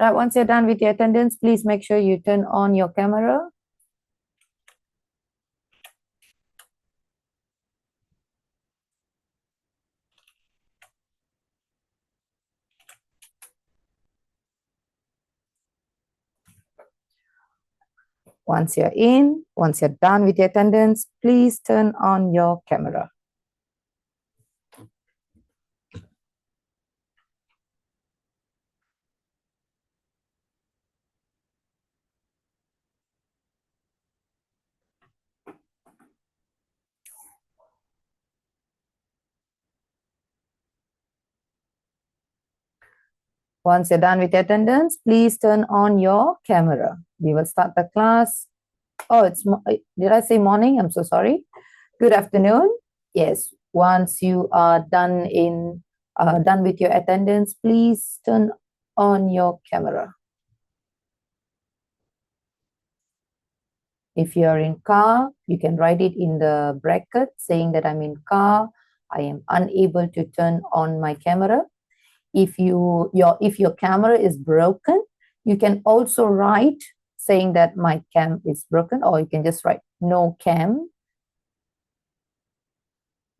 Right, once you're done with your attendance, please make sure you turn on your camera. Once you're done with your attendance, please turn on your camera. Once you're done with your attendance, please turn on your camera. We will start the class. Oh, did I say morning? I'm so sorry. Good afternoon. Yes, once you are done with your attendance, please turn on your camera. If you are in car, you can write it in the bracket saying that I'm in car. I am unable to turn on my camera. If your camera is broken, you can also write saying that my cam is broken, or you can just write no cam.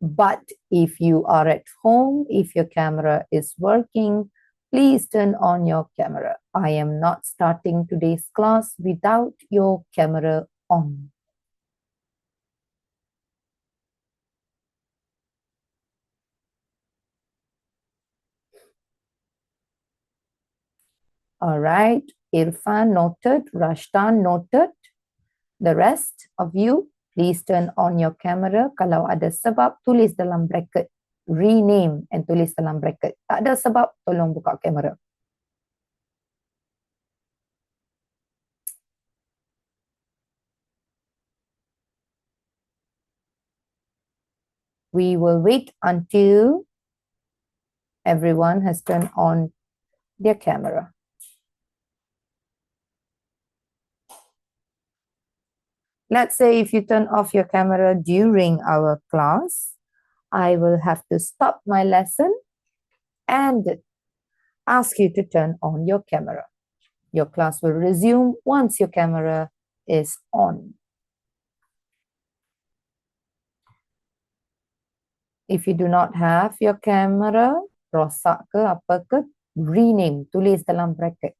But if you are at home, if your camera is working, please turn on your camera. I am not starting today's class without your camera on. All right, Irfan noted, Rashtan noted. The rest of you, please turn on your camera. Kalau ada sebab, tulis dalam bracket. Rename and tulis dalam bracket. Tak ada sebab, tolong buka kamera. We will wait until everyone has turned on their camera. Let's say if you turn off your camera during our class, I will have to stop my lesson and ask you to turn on your camera. Your class will resume once your camera is on. If you do not have your camera, rosak ke apa ke, rename, tulis dalam bracket.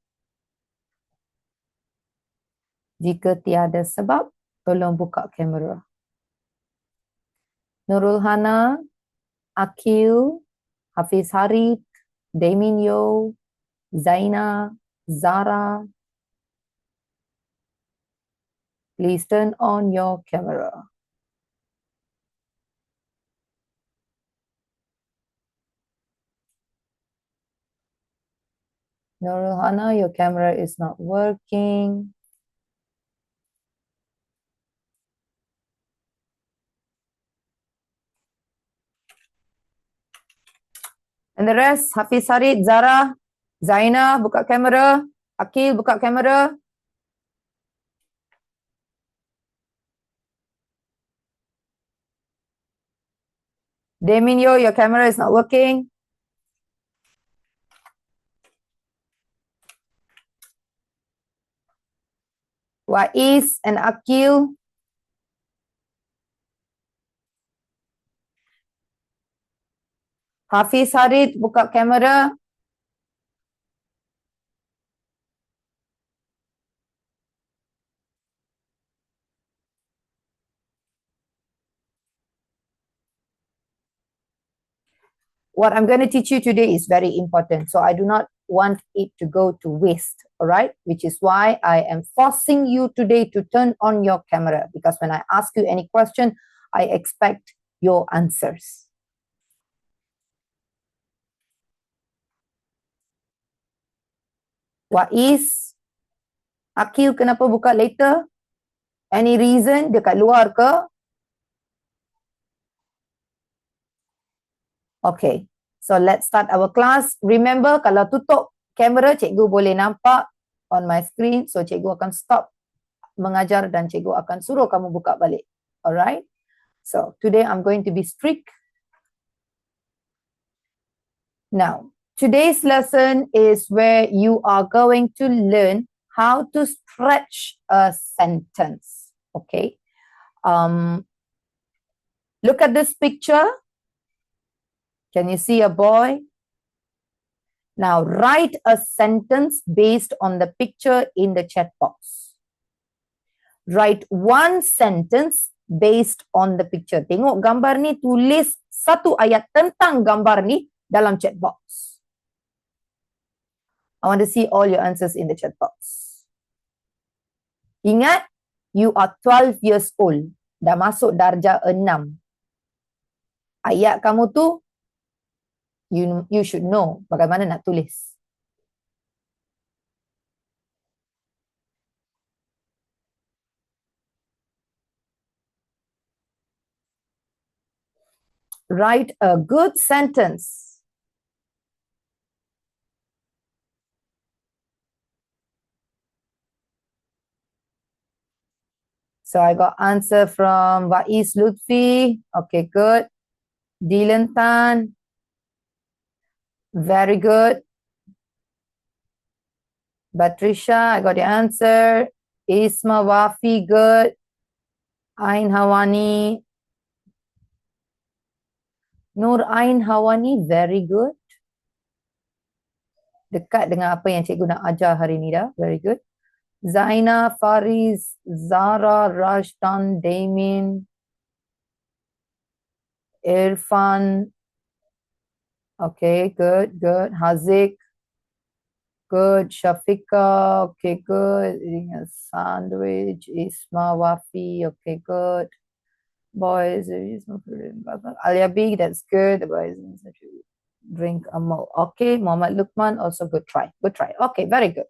Jika tiada sebab, tolong buka kamera. Nurul Hana, Akil, Hafiz Harid, Damin Yo, Zaina, Zara. Please turn on your camera. Nurul Hana, your camera is not working. And the rest, Hafiz Harid, Zara, Zaina, buka kamera. Akil, buka kamera. Daminio, your camera is not working. Wais and Akil. Hafiz Harid, buka kamera. What I'm going to teach you today is very important. So I do not want it to go to waste, all right? Which is why I am forcing you today to turn on your camera, because when I ask you any question, I expect your answers. Wais, Akil kenapa buka later? Any reason? Dia kat luar ke? Okay, so let's start our class. Remember, kalau tutup kamera, cikgu boleh nampak on my screen. So, cikgu akan stop mengajar dan cikgu akan suruh kamu buka balik. Alright? So, today I'm going to be strict. Now, Today's lesson is where you are going to learn how to stretch a sentence. Okay. Look at this picture. Can you see a boy? Now write a sentence based on the picture in the chat box. Write one sentence based on the picture. Tengok gambar ni, tulis satu ayat tentang gambar ni dalam chat box. I want to see all your answers in the chat box. Ingat, you are 12 years old. Dah masuk darjah 6. Ayat kamu tu, you should know bagaimana nak tulis. Write a good sentence. So I got answer from Wais Lutfi. Okay, good. Dylan Tan. Very good. Patricia, I got the answer. Isma Wafi, good. Ain Hawani. Nur Ain Hawani, very good. Dekat dengan apa yang cikgu nak ajar hari ni dah. Very good. Zaina, Fariz, Zara, Rashdan, Damien, Irfan. Okay, good, good. Haziq. Good. Shafika. Okay, good. Eating a sandwich. Isma Wafi. Okay, good. Boys, Aliabi, that's good. The boys drink a milk. Okay, Muhammad Lukman, also good try. Good try. Okay, very good.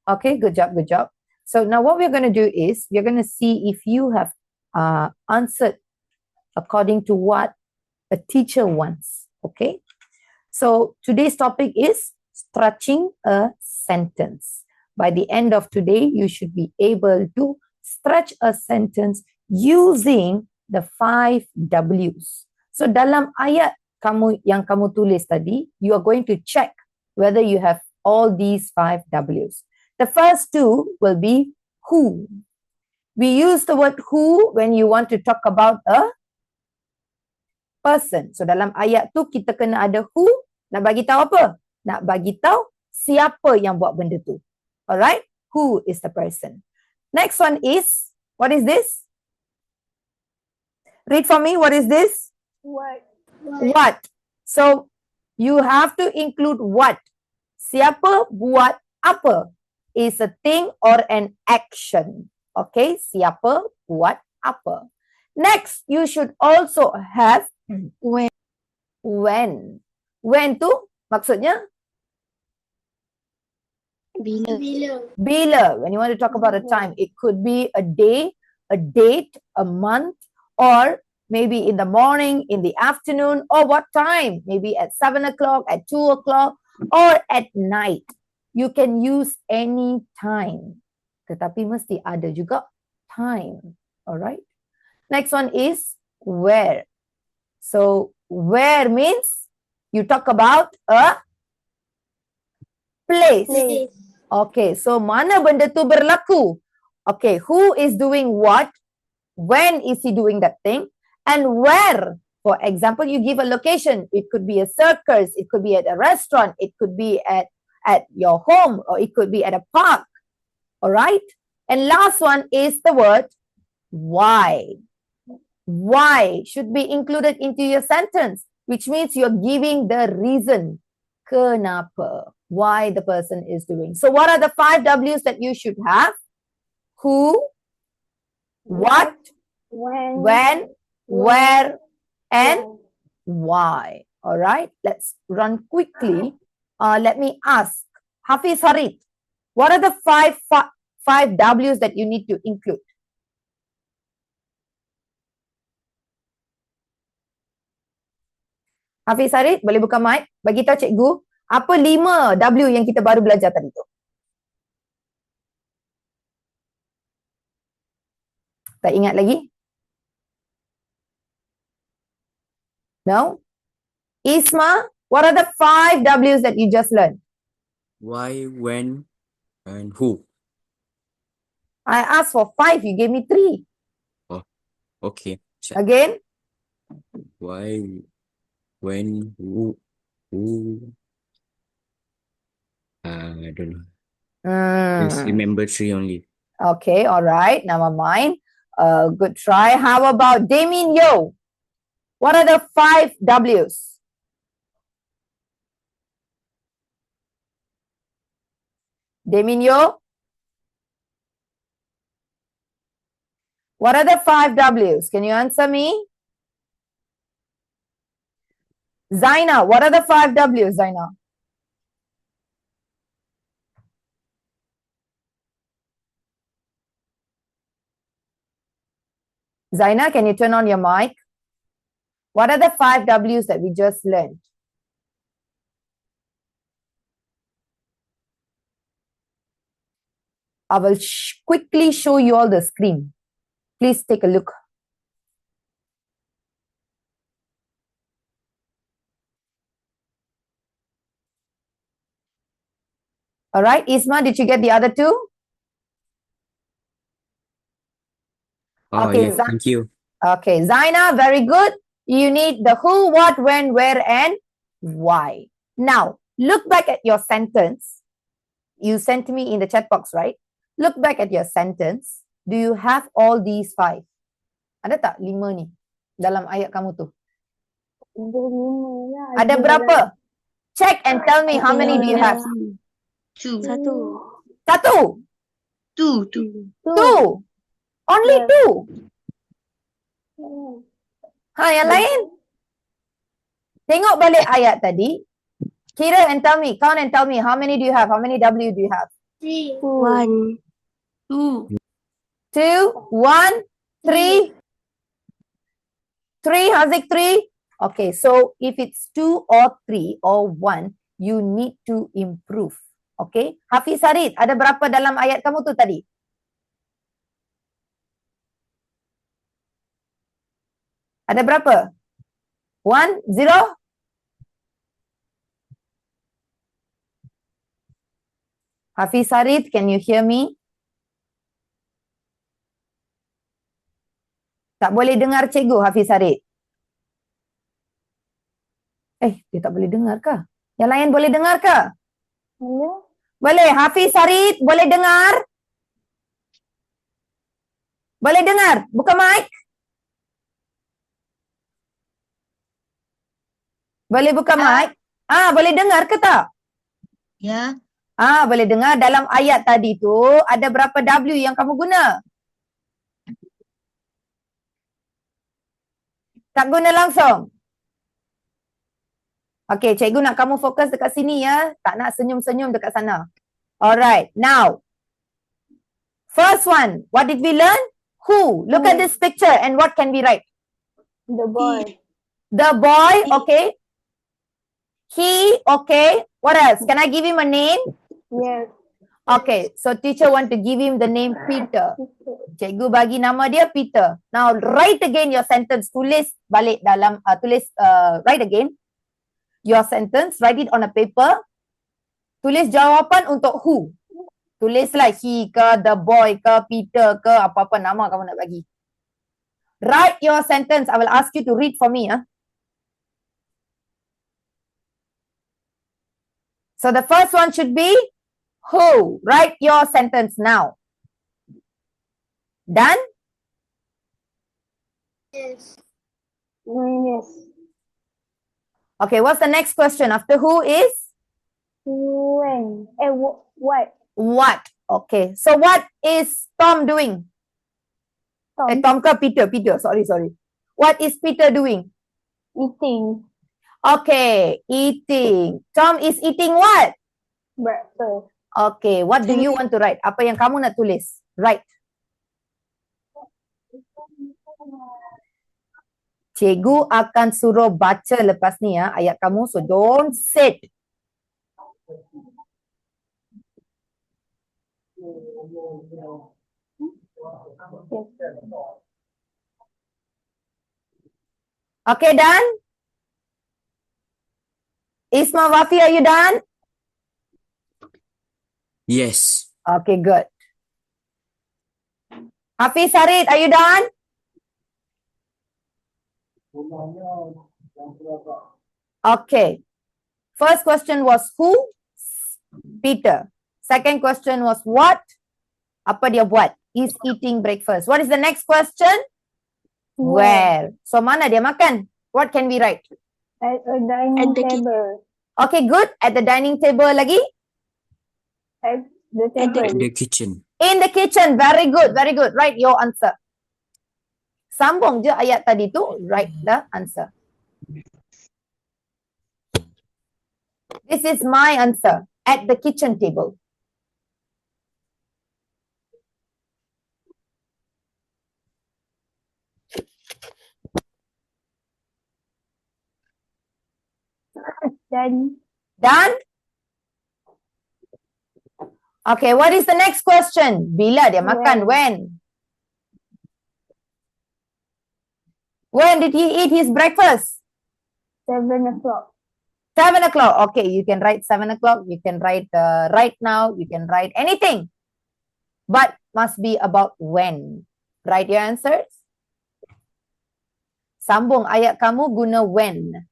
Okay, good job, good job. So now what we're going to do is we're going to see if you have answered according to what a teacher wants. Okay. So today's topic is stretching a sentence. By the end of today, you should be able to stretch a sentence using the 5 W's. So dalam ayat yang kamu tulis tadi, you are going to check whether you have all these 5 W's. The first 2 will be who. We use the word who when you want to talk about a person. So dalam ayat tu kita kena ada who, nak bagi tahu apa? Nak bagi tahu siapa yang buat benda tu. Alright? Who is the person? Next one is, what is this? Read for me, what is this? What? What? So you have to include what. Siapa buat apa is a thing or an action. Okay, siapa buat apa. Next, you should also have when. When tu maksudnya? Bila. When you want to talk about a time, it could be a day, a date, a month, or maybe in the morning, in the afternoon, or what time? Maybe at 7 o'clock, at 2 o'clock, or at night. You can use any time. Tetapi mesti ada juga time. Alright? Next one is where. So, where means you talk about a place. Okay, so mana benda tu berlaku? Okay, who is doing what? When is he doing that thing? And where? For example, you give a location. It could be a circus. It could be at a restaurant. It could be at your home, or it could be at a park. All right? And last one is the word why. Why should be included into your sentence, which means you're giving the reason. Kenapa? Why the person is doing. So what are the 5 W's that you should have? Who, what, when, where, and why. All right? Let's run quickly. Let me ask Hafiz Harit, what are the 5 W's that you need to include? Hafiz Harit, boleh buka mic? Bagi tahu cikgu, apa 5 W yang kita baru belajar tadi tu? Tak ingat lagi? No? Isma, What are the 5 W's that you just learned? Why, when, and who. I asked for 5, you gave me 3. Oh, okay. Again? Why, when, who. I don't know. Just remember 3 only. Okay, all right. Never mind. Good try. How about Damien Yo? What are the 5 W's? Damien Yo? What are the 5 W's? Can you answer me? Zaina, what are the 5 W's, Zaina? Zaina, can you turn on your mic? What are the 5 W's that we just learned? I will quickly show you all the screen. Please take a look. All right, Isma, did you get the other 2? Oh, Okay, yes, thank you. Okay, Zaina, very good. You need the who, what, when, where, and why. Now, look back at your sentence. You sent me in the chat box, right? Look back at your sentence. Do you have all these 5? Ada tak 5 ni dalam ayat kamu tu? Ada berapa? Check and tell me how many do you have? 2. 1. Two. Only 2. Yang lain? Tengok balik ayat tadi. Kira and tell me, count and tell me, how many do you have? How many W do you have? 1, 2. 2, 1, 3. 3, Haziq, 3. Okay, so if it's 2 or 3 or 1, you need to improve. Okay, Hafiz Harid, ada berapa dalam ayat kamu tu tadi? Ada berapa? 1, 0? Hafiz Harid, can you hear me? Tak boleh dengar cikgu, Hafiz Harid. Dia tak boleh dengar kah? Yang lain boleh dengar kah? Boleh, Hafiz Harid, boleh dengar? Boleh dengar? Buka mic. Boleh buka mic? Boleh dengar ke tak? Ya. Boleh dengar. Dalam ayat tadi tu, ada berapa W yang kamu guna? Tak guna langsung? Okay, cikgu nak kamu fokus dekat sini ya. Tak nak senyum-senyum dekat sana. Alright, now. First one, what did we learn? Who. Look at this picture and what can we write? The boy. The boy, okay. He, okay. What else? Can I give him a name? Yes. Okay, so teacher want to give him the name Peter. Cikgu bagi nama dia Peter. Now, write again your sentence. Tulis balik dalam, write again your sentence. Write it on a paper. Tulis jawapan untuk who. Tulislah he ke, the boy ke, Peter ke, apa-apa nama kamu nak bagi. Write your sentence. I will ask you to read for me. So the first one should be who. Write your sentence now. Done? Yes. Yes. Okay, what's the next question? After who is? When? What? What? Okay, so what is Tom doing? Tom ke Peter? Sorry. What is Peter doing? Eating. Okay, eating. Tom is eating what? Breakfast. Okay, what do you want to write? Apa yang kamu nak tulis? Write. Cikgu akan suruh baca lepas ni ya, ayat kamu. So don't sit. Okay, done? Isma, Wafi, are you done? Yes. Okay, good. Hafiz, Harid, are you done? Okay. First question was who? Peter. Second question was what? Apa dia buat? He's eating breakfast. What is the next question? Where? So mana dia makan? What can we write? At a dining table. Okay, good. At the dining table lagi? At the table. In the kitchen. In the kitchen. Very good. Very good. Write your answer. Sambung je ayat tadi tu. Write the answer. This is my answer. At the kitchen table. Done. Done? Okay, what is the next question? Bila dia makan? When? When did he eat his breakfast? 7 o'clock. 7 o'clock. Okay, you can write 7 o'clock. You can write right now. You can write anything. But must be about when. Write your answers. Sambung ayat kamu guna when.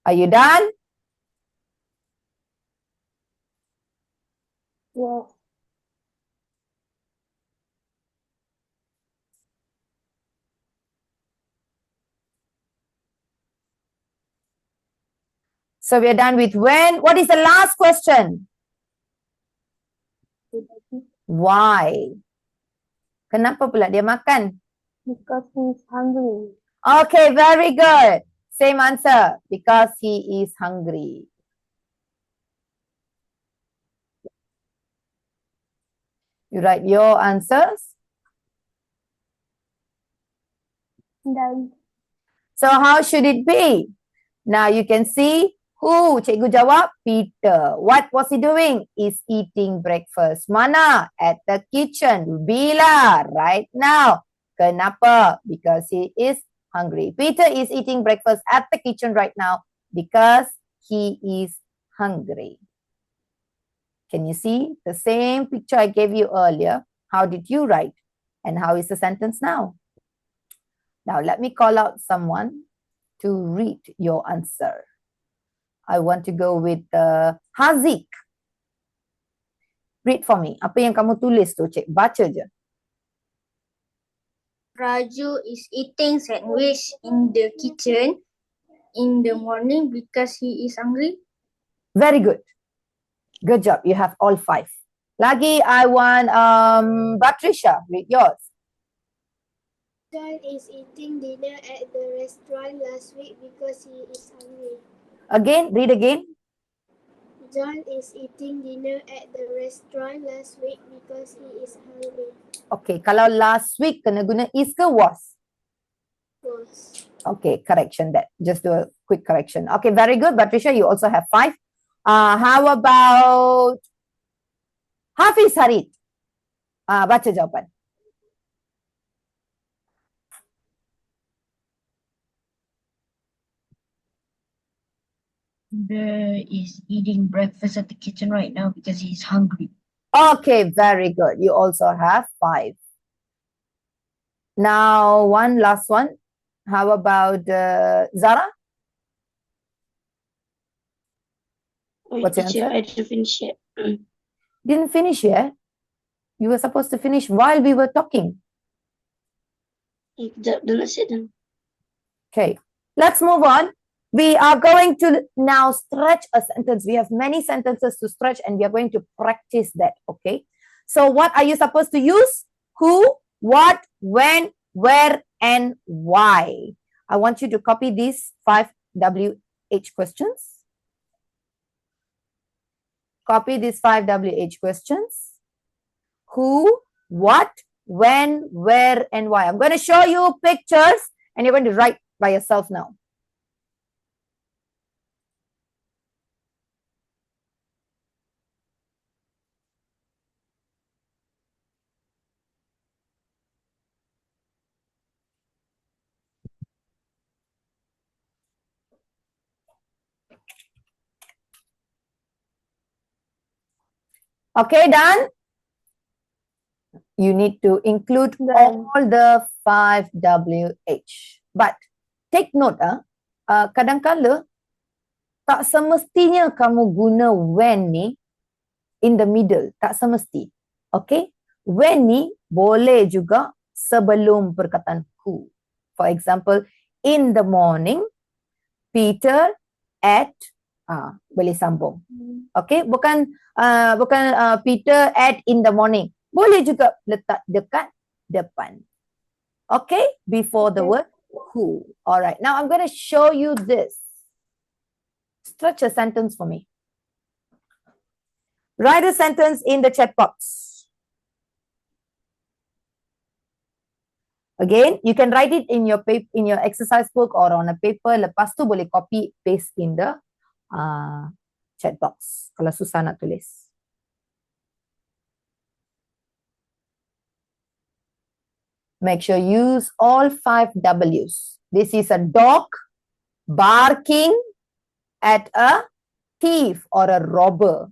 Are you done? Yes. So we are done with when. What is the last question? Why? Kenapa pula dia makan? Because he's hungry. Okay, very good. Same answer. Because he is hungry. You write your answers. Done. So how should it be? Now you can see who? Cikgu jawab Peter. What was he doing? Is eating breakfast. Mana? At the kitchen. Bila? Right now. Kenapa? Because he is hungry. Peter is eating breakfast at the kitchen right now because he is hungry. Can you see the same picture I gave you earlier? How did you write? And how is the sentence now? Now let me call out someone to read your answer. I want to go with Haziq. Read for me. Apa yang kamu tulis tu, Cik? Baca je. Raju is eating sandwich in the kitchen in the morning because he is hungry. Very good. Good job. You have all 5. Lagi, I want Patricia. Read yours. John is eating dinner at the restaurant last week because he is hungry. Again, read again. John is eating dinner at the restaurant last week because he is hungry. Okay, kalau last week kena guna is ke was? Was. Okay, correction that. Just do a quick correction. Okay, very good. Patricia, you also have 5. How about Hafiz Harid? Baca jawapan. Peter is eating breakfast at the kitchen right now because he's hungry. Okay, very good. You also have 5. Now, one last one. How about Zara? What's your answer? I didn't finish yet. Didn't finish yet? You were supposed to finish while we were talking. Okay, let's move on. We are going to now stretch a sentence. We have many sentences to stretch and we are going to practice that, okay? So what are you supposed to use? Who, what, when, where, and why. I want you to copy these 5 WH questions. Copy these 5 WH questions. Who, what, when, where, and why. I'm going to show you pictures and you're going to write by yourself now. Okay, done? You need to include Done. all the 5WH. But take note, kadang-kala tak semestinya kamu guna when ni in the middle. Tak semesti. Okay? When ni boleh juga sebelum perkataan who. For example, in the morning, Peter at boleh sambung. Okay? Bukan Peter at in the morning. Boleh juga letak dekat depan. Okay? Before the Okay. word who. Alright. Now I'm going to show you this. Stretch a sentence for me. Write a sentence in the chat box. Again, you can write it in your paper, in your exercise book or on a paper. Lepas tu boleh copy paste in the chat box. Kalau susah nak tulis. Make sure use all 5 W's. This is a dog barking at a thief or a robber.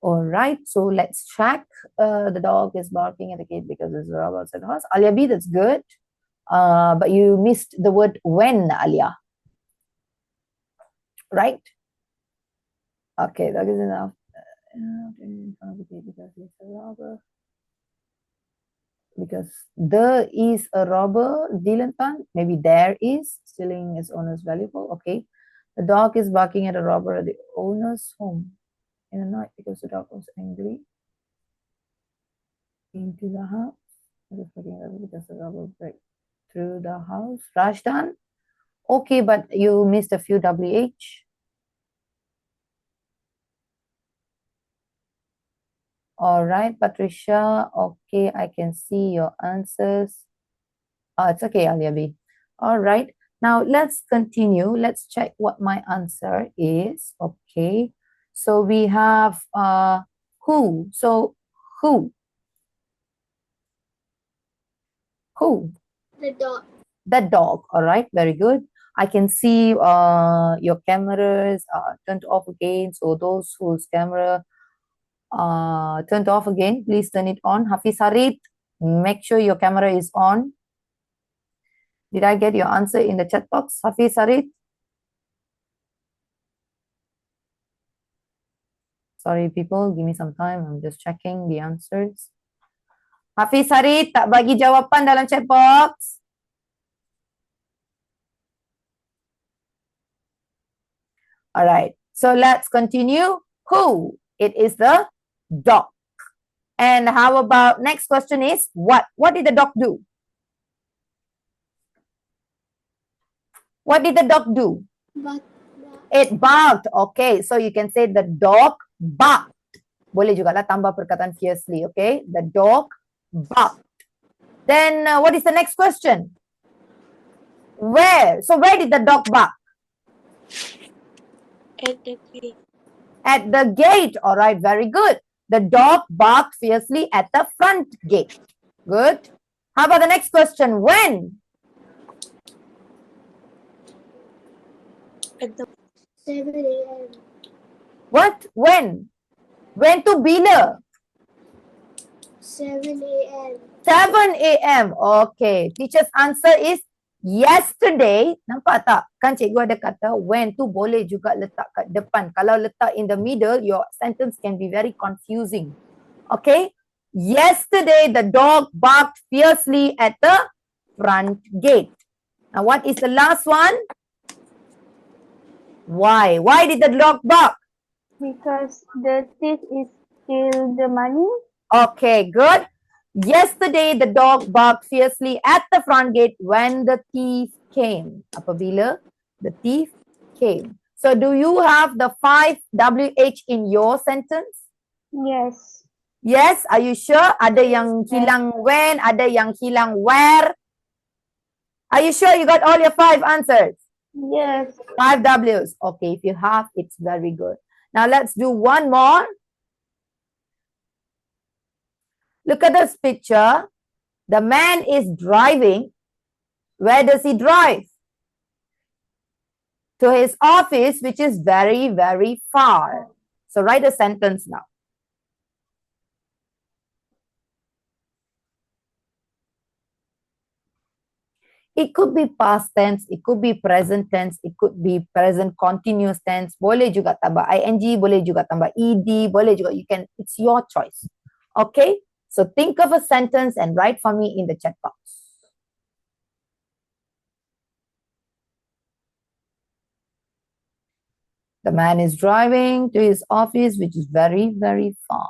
All right, so let's track. The dog is barking at the gate because there's a robber outside the house. Alia B, that's good. But you missed the word when, Alia. Right? Okay, that is enough. Because it's a robber. Because there is a robber, Dylan Tan. Maybe there is stealing his owner's valuable. Okay. The dog is barking at a robber at the owner's home in the night because the dog was angry. Into the house. Because the robber break through the house. Rajdan. Okay, but you missed a few WH. All right, Patricia. Okay, I can see your answers. It's okay, Aliabi. All right. Now let's continue. Let's check what my answer is. Okay. So we have who? So who? Who? The dog. The dog. All right. Very good. I can see your cameras turned off again. So those whose camera turned off again, please turn it on. Hafiz Harith, make sure your camera is on. Did I get your answer in the chat box, Hafiz Harith? Sorry, people, give me some time. I'm just checking the answers. Hafiz Harith, tak bagi jawapan dalam chat box. All right, so let's continue. Who? It is the dog. And how about next question is what? What did the dog do? What did the dog do? But It barked. Okay, so you can say the dog barked. Boleh juga lah tambah perkataan fiercely. Okay, the dog barked. Then what is the next question? Where? So where did the dog bark? at the gate. At the gate. All right, very good. The dog barked fiercely at the front gate. Good. How about the next question? When? At the 7 a.m. What? When? When to bila? 7 a.m. 7 a.m. Okay. Teacher's answer is yesterday. Nampak tak? Kan cikgu ada kata when tu boleh juga letak kat depan. Kalau letak in the middle, your sentence can be very confusing. Okay. Yesterday, the dog barked fiercely at the front gate. Now, what is the last one? Why? Why did the dog bark? Because the thief is steal the money. Okay, good. Yesterday, the dog barked fiercely at the front gate when the thief came. Apabila the thief came. So, do you have the 5 WH in your sentence? Yes. Yes, are you sure? Ada yang hilang when, ada yang hilang where. Are you sure you got all your 5 answers? Yes. 5 W's. Okay, if you have, it's very good. Now let's do one more. Look at this picture. The man is driving. Where does he drive? To his office, which is very, very far. So write a sentence now. It could be past tense, it could be present tense, it could be present continuous tense. Boleh juga tambah ing, boleh juga tambah ed, boleh juga. You can, it's your choice. Okay? So think of a sentence and write for me in the chat box. The man is driving to his office, which is very, very far.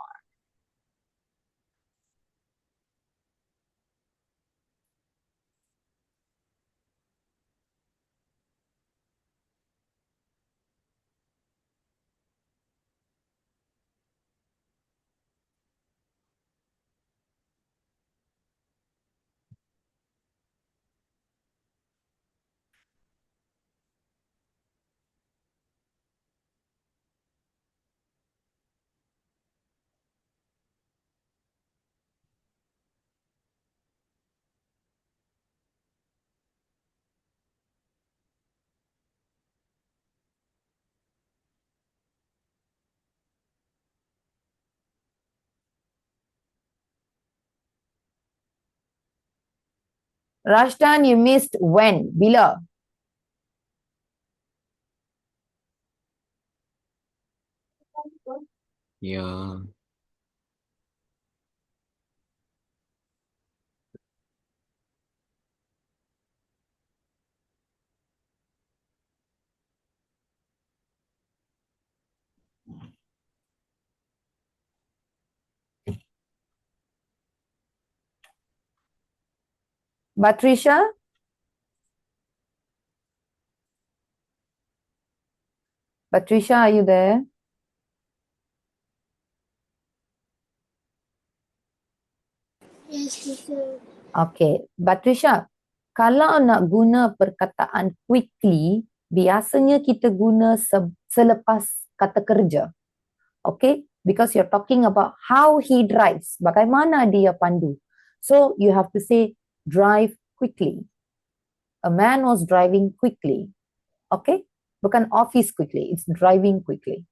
Rashdan, you missed when? Bila? Yeah. Patricia? Patricia, are you there? Yes, teacher. Okay, Batrisha, kalau nak guna perkataan quickly, biasanya kita guna selepas kata kerja. Okay, because you're talking about how he drives, bagaimana dia pandu. So you have to say drive quickly. A man was driving quickly. Okay, bukan office quickly, it's driving quickly.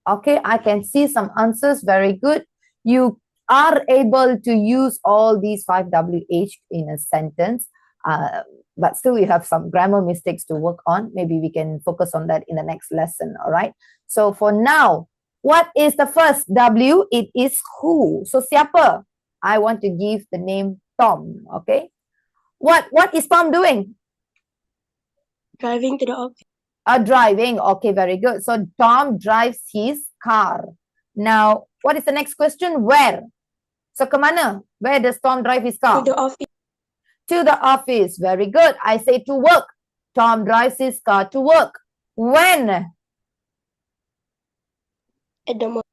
Okay, I can see some answers. Very good. You are able to use all these 5WH in a sentence, but still you have some grammar mistakes to work on. Maybe we can focus on that in the next lesson, all right? So for now, what is the first W? It is who. So siapa? I want to give the name Tom, okay? What is Tom doing? Driving to the office. Driving. Okay, very good. So Tom drives his car. Now, what is the next question? Where? So ke mana? Where does Tom drive his car? To the office. To the office. Very good. I say to work. Tom drives his car to work. When? At the morning.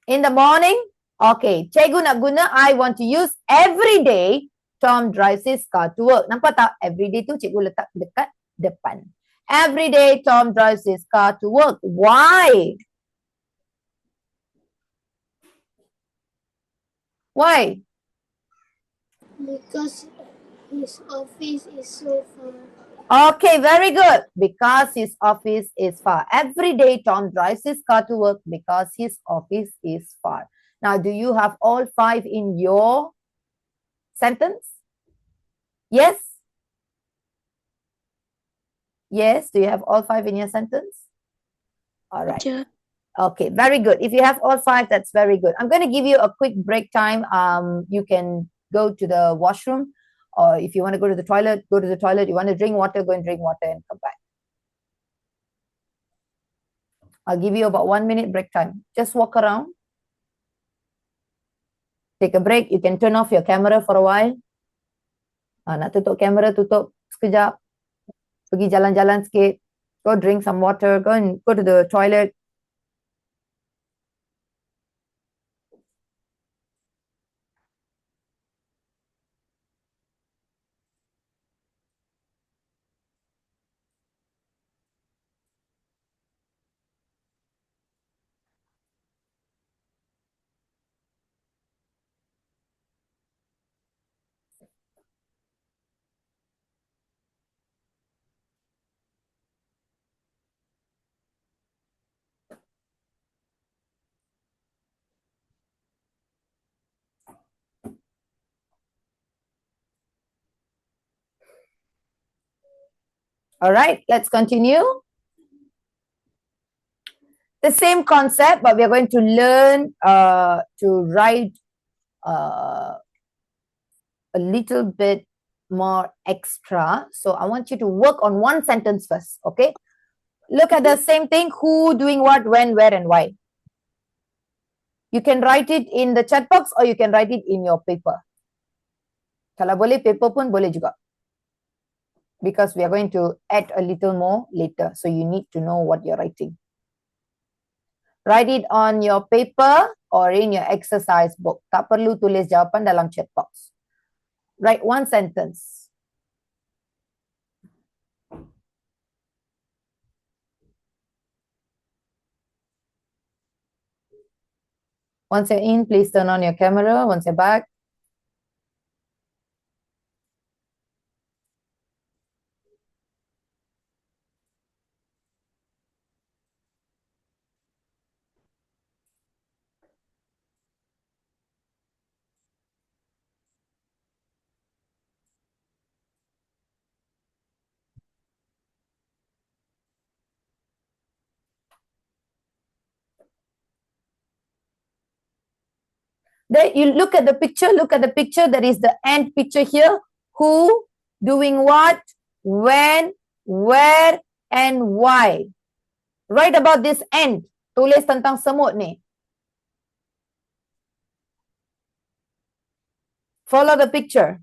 In the morning? Okay. Cikgu nak guna, I want to use every day. Tom drives his car to work. Nampak tak? Every day tu cikgu letak dekat depan. Every day Tom drives his car to work. Why? Why? Because his office is so far. Okay, very good. Because his office is far. Every day Tom drives his car to work because his office is far. Now, do you have all 5 in your sentence? Yes? Yes, do you have all 5 in your sentence? All right. Teacher. Okay, very good. If you have all 5, that's very good. I'm going to give you a quick break time. You can go to the washroom, or if you want to go to the toilet, go to the toilet. You want to drink water, go and drink water and come back. I'll give you about 1 minute break time. Just walk around. Take a break. You can turn off your camera for a while. Nak tutup kamera, tutup sekejap. Pergi jalan-jalan sikit. Go drink some water. Go to the toilet. All right, let's continue. The same concept, but we are going to learn to write a little bit more extra. So I want you to work on one sentence first, okay? Look at the same thing. Who, doing what, when, where, and why. You can write it in the chat box or you can write it in your paper. Kalau boleh, paper pun boleh juga. Because we are going to add a little more later. So you need to know what you're writing. Write it on your paper or in your exercise book. Tak perlu tulis jawapan dalam chat box. Write one sentence. Once you're in, please turn on your camera. Once you're back, then you look at the picture, there is the end picture here. Who, doing what, when, where, and why. Write about this end. Tulis tentang semut ni. Follow the picture.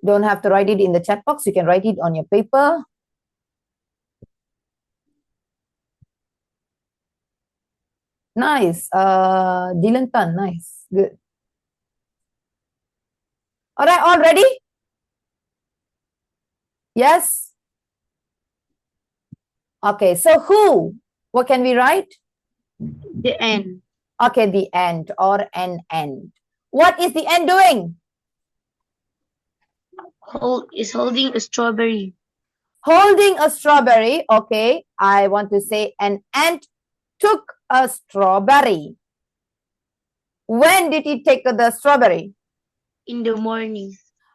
Don't have to write it in the chat box. You can write it on your paper. Nice. Dylan Tan, nice. Good. All right, all ready? Yes? Okay, so who? What can we write? The end. Okay, the ant or an ant. What is the ant doing? Is holding a strawberry. Holding a strawberry. Okay, I want to say an ant took a strawberry. When did he take the strawberry? In the morning.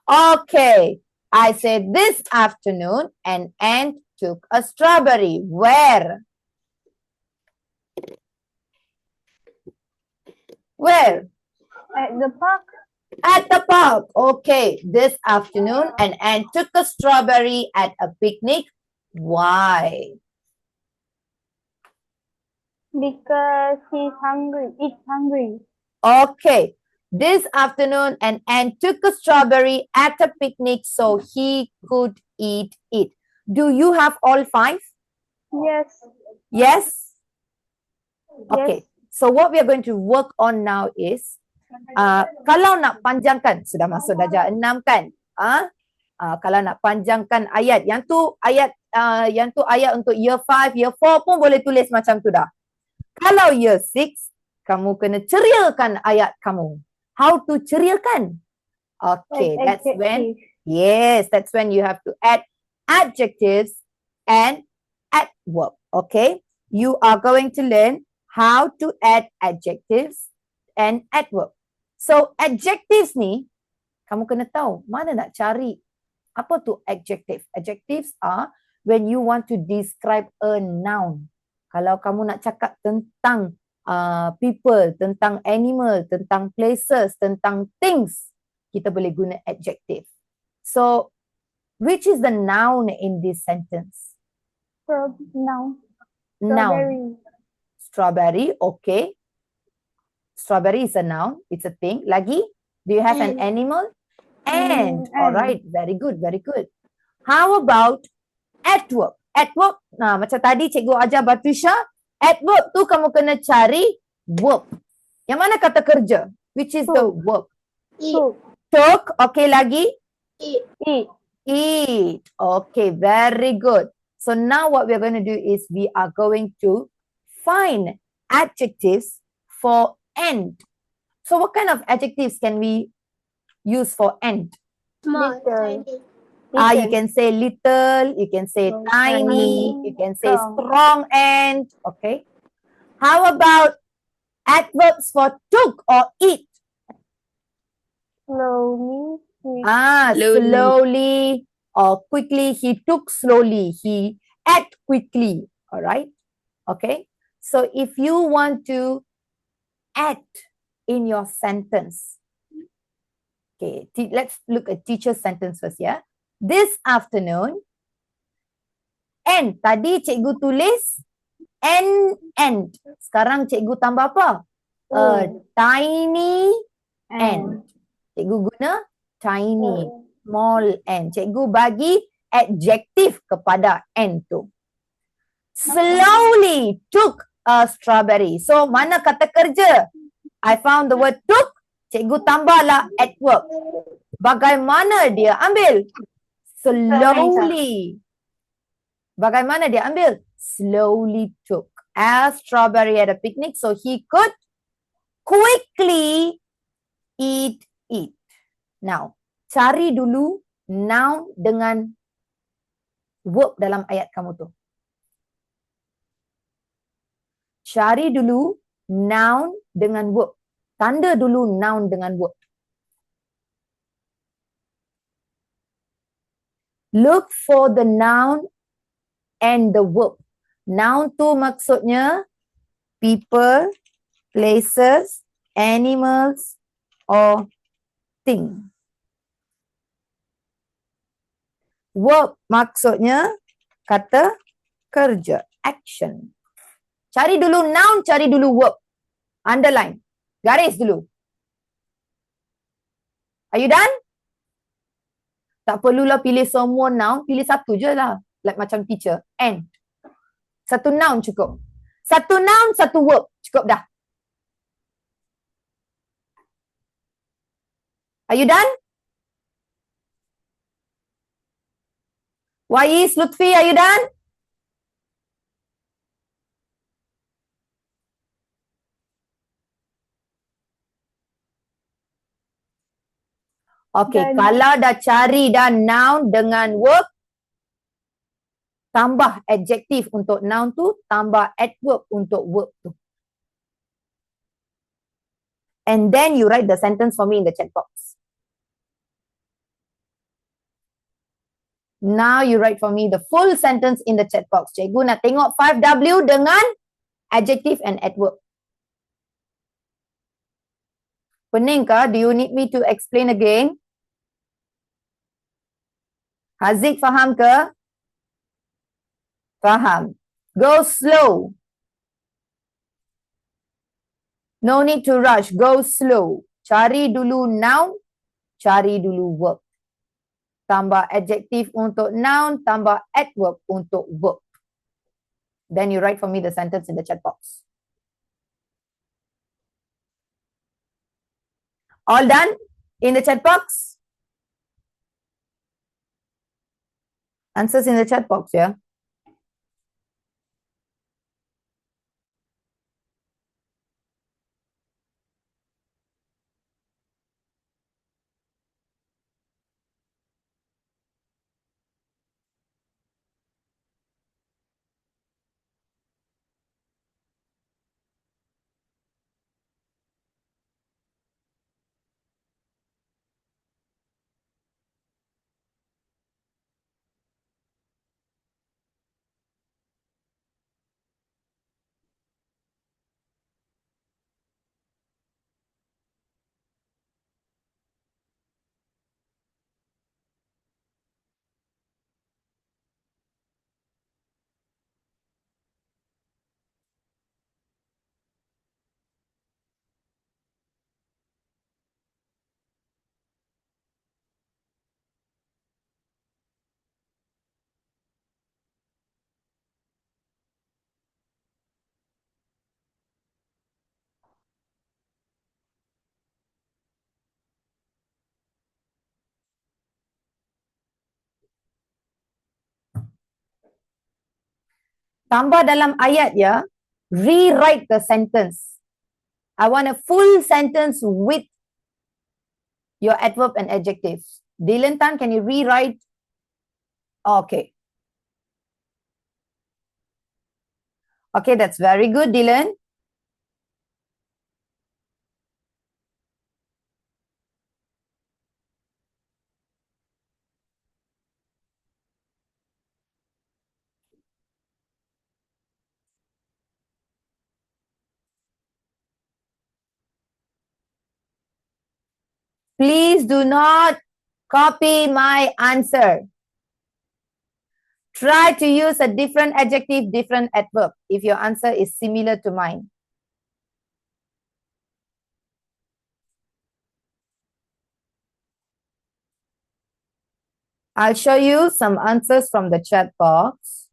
Okay, I said this afternoon an ant took a strawberry. Where? Where? At the park. At the park. Okay, this afternoon an ant took a strawberry at a picnic. Why? Because he's hungry. It's hungry. Okay, this afternoon an ant took a strawberry at a picnic so he could eat it. Do you have all 5? Yes. Yes? Yes. Okay, so what we are going to work on now is kalau nak panjangkan, sudah masuk darjah 6 kan? Kalau nak panjangkan ayat, yang tu ayat untuk year 5, year 4 pun boleh tulis macam tu dah. Kalau year 6, kamu kena ceriakan ayat kamu. How to ceriakan? Okay, that's when, yes, that's when you have to add adjectives and adverb. Okay, you are going to learn how to add adjectives and adverb. So adjectives ni, kamu kena tahu mana nak cari. Apa tu adjective? Adjectives are when you want to describe a noun. Kalau kamu nak cakap tentang people, tentang animal, tentang places, tentang things, kita boleh guna adjective. So, which is the noun in this sentence? Noun. Noun. Strawberry, okay. Strawberry is a noun, it's a thing. Lagi, do you have an animal? And, all right, very good, very good. How about adverb? Adverb, macam tadi cikgu ajar Batrisha, adverb tu kamu kena cari verb. Yang mana kata kerja? Which is the verb? Took, okay, lagi? Eat. Okay, very good. So now what we're going to do is we are going to find adjectives for ant. So what kind of adjectives can we use for ant? Small, Little. tiny. You can say little, you can say tiny, you can say strong ant. Okay. How about adverbs for took or eat? Slowly. Slowly or quickly. He took slowly. He ate quickly. All right. Okay. So if you want to add in your sentence, okay, let's look at teacher's sentence first, yeah. This afternoon, and tadi cikgu tulis and. Sekarang cikgu tambah apa? A tiny ant. Cikgu guna tiny, small ant. Cikgu bagi adjective kepada ant tu. Slowly took a strawberry. So, mana kata kerja? I found the word took. Cikgu tambahlah at work. Bagaimana dia ambil? Slowly. Bagaimana dia ambil? Slowly took a strawberry at a picnic so he could quickly eat it. Now, cari dulu noun dengan verb dalam ayat kamu tu. Cari dulu noun dengan verb. Tanda dulu noun dengan verb. Look for the noun and the verb. Noun tu maksudnya people, places, animals or thing. Verb maksudnya kata kerja, action. Cari dulu noun, cari dulu verb. Underline. Garis dulu. Are you done? Tak perlulah pilih semua noun, pilih satu je lah. Like macam teacher. And. Satu noun cukup. Satu noun, satu verb. Cukup dah. Are you done? Wais, Lutfi, are you done? Okay, Done. kalau dah cari dah noun dengan verb, tambah adjektif untuk noun tu, tambah adverb untuk verb tu. And then you write the sentence for me in the chat box. Now you write for me the full sentence in the chat box. Cikgu nak tengok 5W dengan adjective and adverb. Pening kah? Do you need me to explain again? Haziq faham ke? Faham. Go slow. No need to rush. Go slow. Cari dulu noun, cari dulu verb. Tambah adjective untuk noun, tambah adverb untuk verb. Then you write for me the sentence in the chat box. All done in the chat box? Answers in the chat box, yeah? Tambah dalam ayat ya, rewrite the sentence. I want a full sentence with your adverb and adjectives. Dylan Tan, can you rewrite? Okay. Okay, that's very good, Dylan. Please do not copy my answer. Try to use a different adjective, different adverb if your answer is similar to mine. I'll show you some answers from the chat box.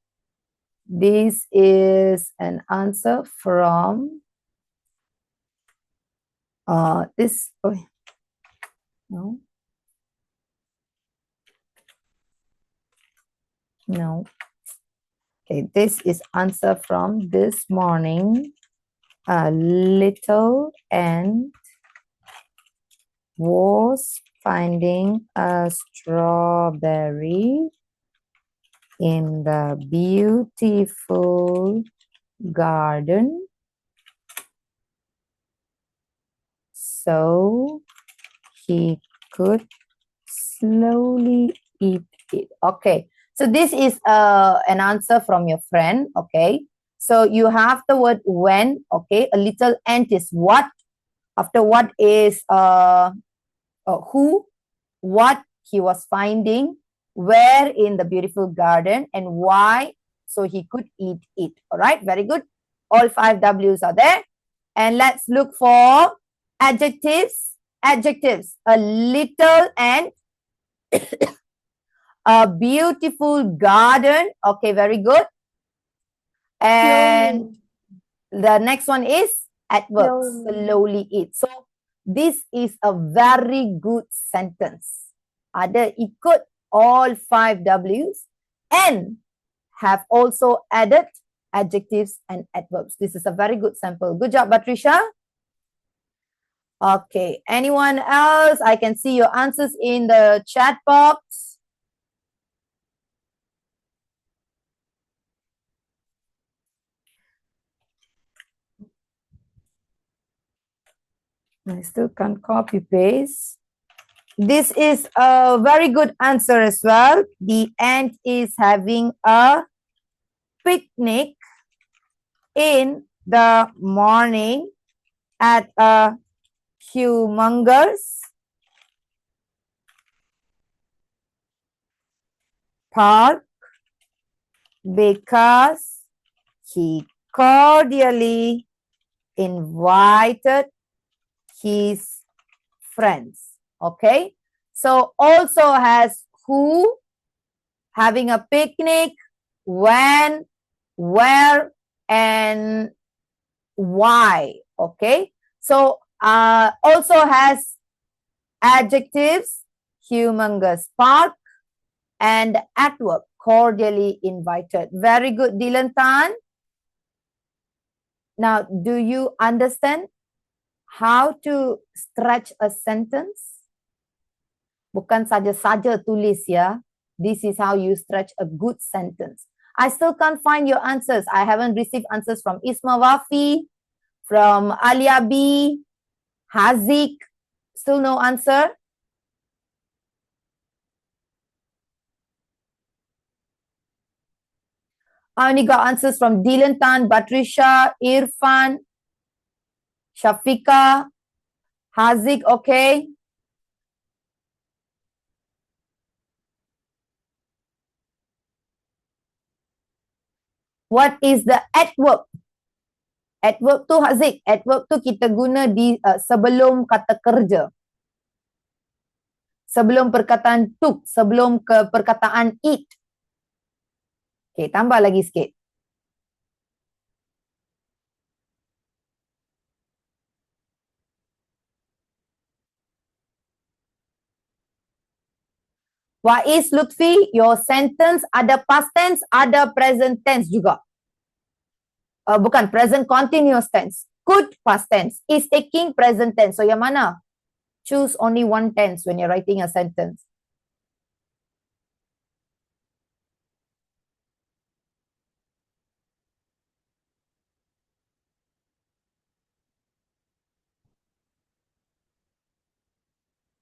This is an answer from this. Oh, no. No. Okay, this is answer from this morning. A little ant was finding a strawberry in the beautiful garden. So he could slowly eat it. Okay. So this is an answer from your friend. Okay. So you have the word when. Okay. A little ant is what? After what is who, what he was finding, where in the beautiful garden, and why, so he could eat it. All right. Very good. All 5 W's are there. And let's look for adjectives. Adjectives. A little ant. A beautiful garden. Okay, very good. And the next one is adverb. Slowly eat. So this is a very good sentence. Ada ikut all 5 W's and have also added adjectives and adverbs. This is a very good sample. Good job, Patricia. Okay, anyone else? I can see your answers in the chat box. I still can't copy paste. This is a very good answer as well. The ant is having a picnic in the morning at a humongous park because he cordially invited his friends. Okay, so also has who, having a picnic, when, where, and why. Okay, so also has adjectives, humongous park, and adverb, cordially invited. Very good, Dylan Tan. Now, do you understand how to stretch a sentence? Bukan saja-saja tulis ya. This is how you stretch a good sentence. I still can't find your answers. I haven't received answers from Isma Wafi, from Alia B, Hazik. Still no answer. I only got answers from Dylan Tan, Patricia, Irfan, Shafika, Hazik, okay. What is the adverb? Adverb tu Hazik, adverb tu kita guna di sebelum kata kerja. Sebelum perkataan took, sebelum ke perkataan eat. Okay, tambah lagi sikit. Waiz Lutfi, your sentence ada past tense, ada present tense juga. Bukan, present continuous tense. Could past tense. Is taking present tense. So yang mana? Choose only one tense when you're writing a sentence.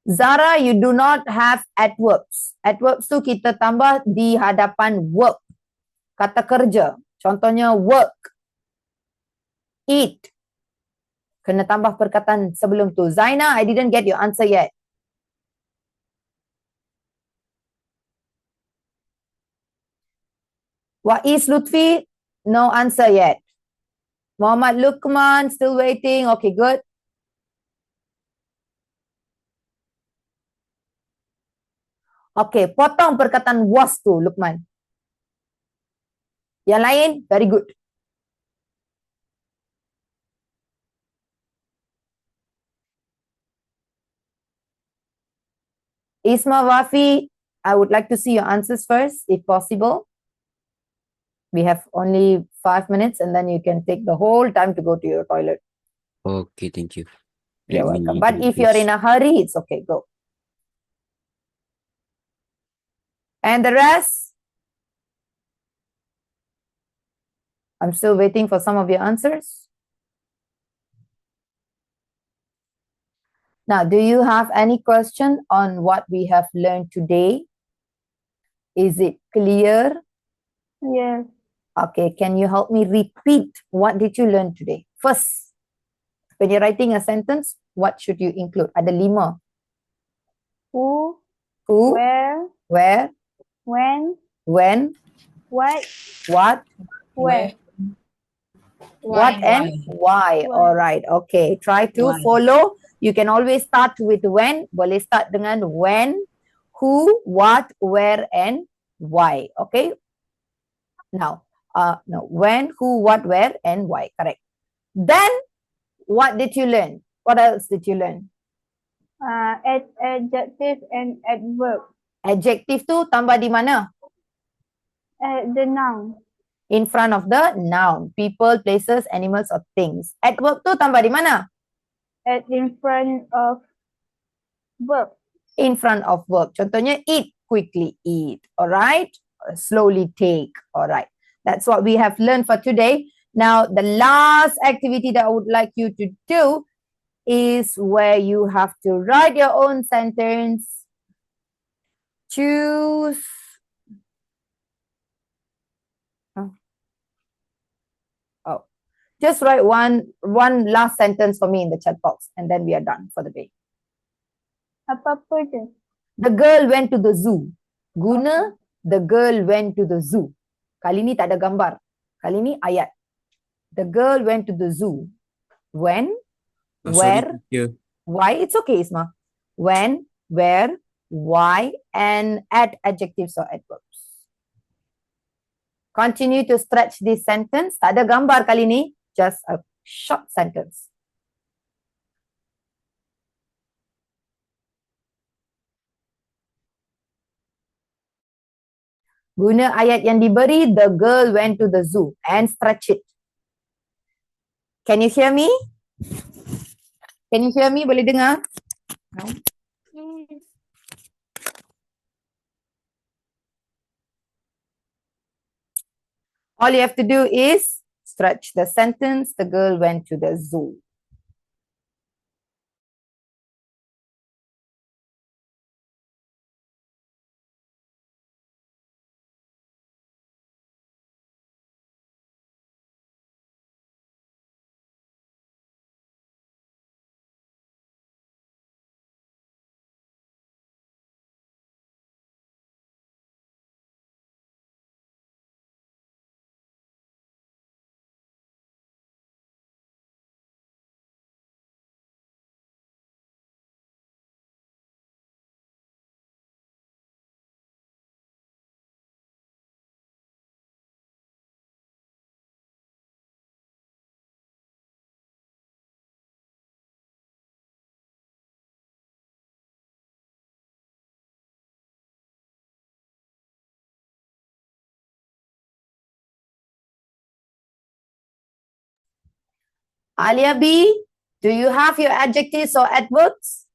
Zara, you do not have adverbs. Adverbs tu kita tambah di hadapan verb. Kata kerja. Contohnya work, eat. Kena tambah perkataan sebelum tu. Zaina, I didn't get your answer yet. Waiz Lutfi, no answer yet. Muhammad Lukman, still waiting. Okay, good. Okay, potong perkataan was tu, Lukman. Yang lain, very good. Isma, Wafi, I would like to see your answers first, if possible. We have only 5 minutes and then you can take the whole time to go to your toilet. Okay, thank you. You're Let me welcome. But do if you're this. in a hurry, it's okay. Go. And the rest? I'm still waiting for some of your answers. Now, do you have any question on what we have learned today? Is it clear? Yes. Okay, can you help me repeat what did you learn today? First, when you're writing a sentence, what should you include? Ada 5. Who, Who, where, when, when, what, where, what Why? and why. Why. All right, okay. Try to Why? follow. You can always start with when. Boleh start dengan when, who, what, where, and why. Okay. Now, no, when, who, what, where, and why. Correct. Then, what did you learn? What else did you learn? Adjective and adverb. Adjective tu tambah di mana? The noun. In front of the noun. People, places, animals, or things. Adverb tu tambah di mana? In front of verb. In front of verb. Contohnya eat, quickly eat. Alright? Slowly take. Alright. That's what we have learned for today. Now, the last activity that I would like you to do is where you have to write your own sentence. Choose. Oh. Just write one last sentence for me in the chat box and then we are done for the day. Apa-apa je. The girl went to the zoo. Guna, the girl went to the zoo. Kali ni tak ada gambar. Kali ni ayat. The girl went to the zoo. When, Sorry, where, teacher. why. It's okay, Isma. When, where, why, and add adjectives or adverbs. Continue to stretch this sentence. Tak ada gambar kali ni. Just a short sentence. Guna ayat yang diberi, the girl went to the zoo, and stretch it. Can you hear me? Can you hear me? Boleh dengar? No? All you have to do is stretch the sentence, the girl went to the zoo. Alia B, do you have your adjectives or adverbs?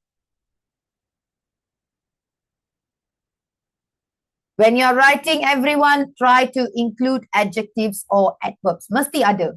When you're writing, everyone try to include adjectives or adverbs. Mesti ada.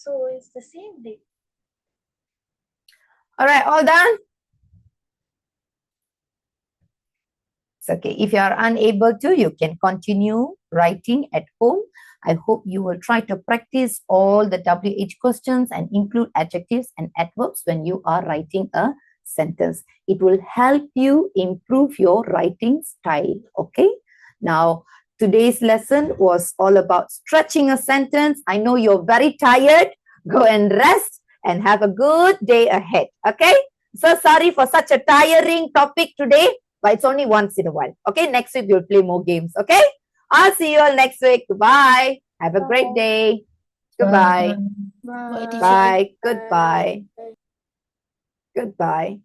So it's the same thing. All right, all done? It's okay. If you are unable to, you can continue writing at home. I hope you will try to practice all the WH questions and include adjectives and adverbs when you are writing a sentence. It will help you improve your writing style. Okay. Now, today's lesson was all about stretching a sentence. I know you're very tired. Go and rest and have a good day ahead. Okay. So sorry for such a tiring topic today, but it's only once in a while. Okay. Next week we'll play more games. Okay. I'll see you all next week. Goodbye. Have a great day. Goodbye. Bye. Bye. Goodbye. Goodbye.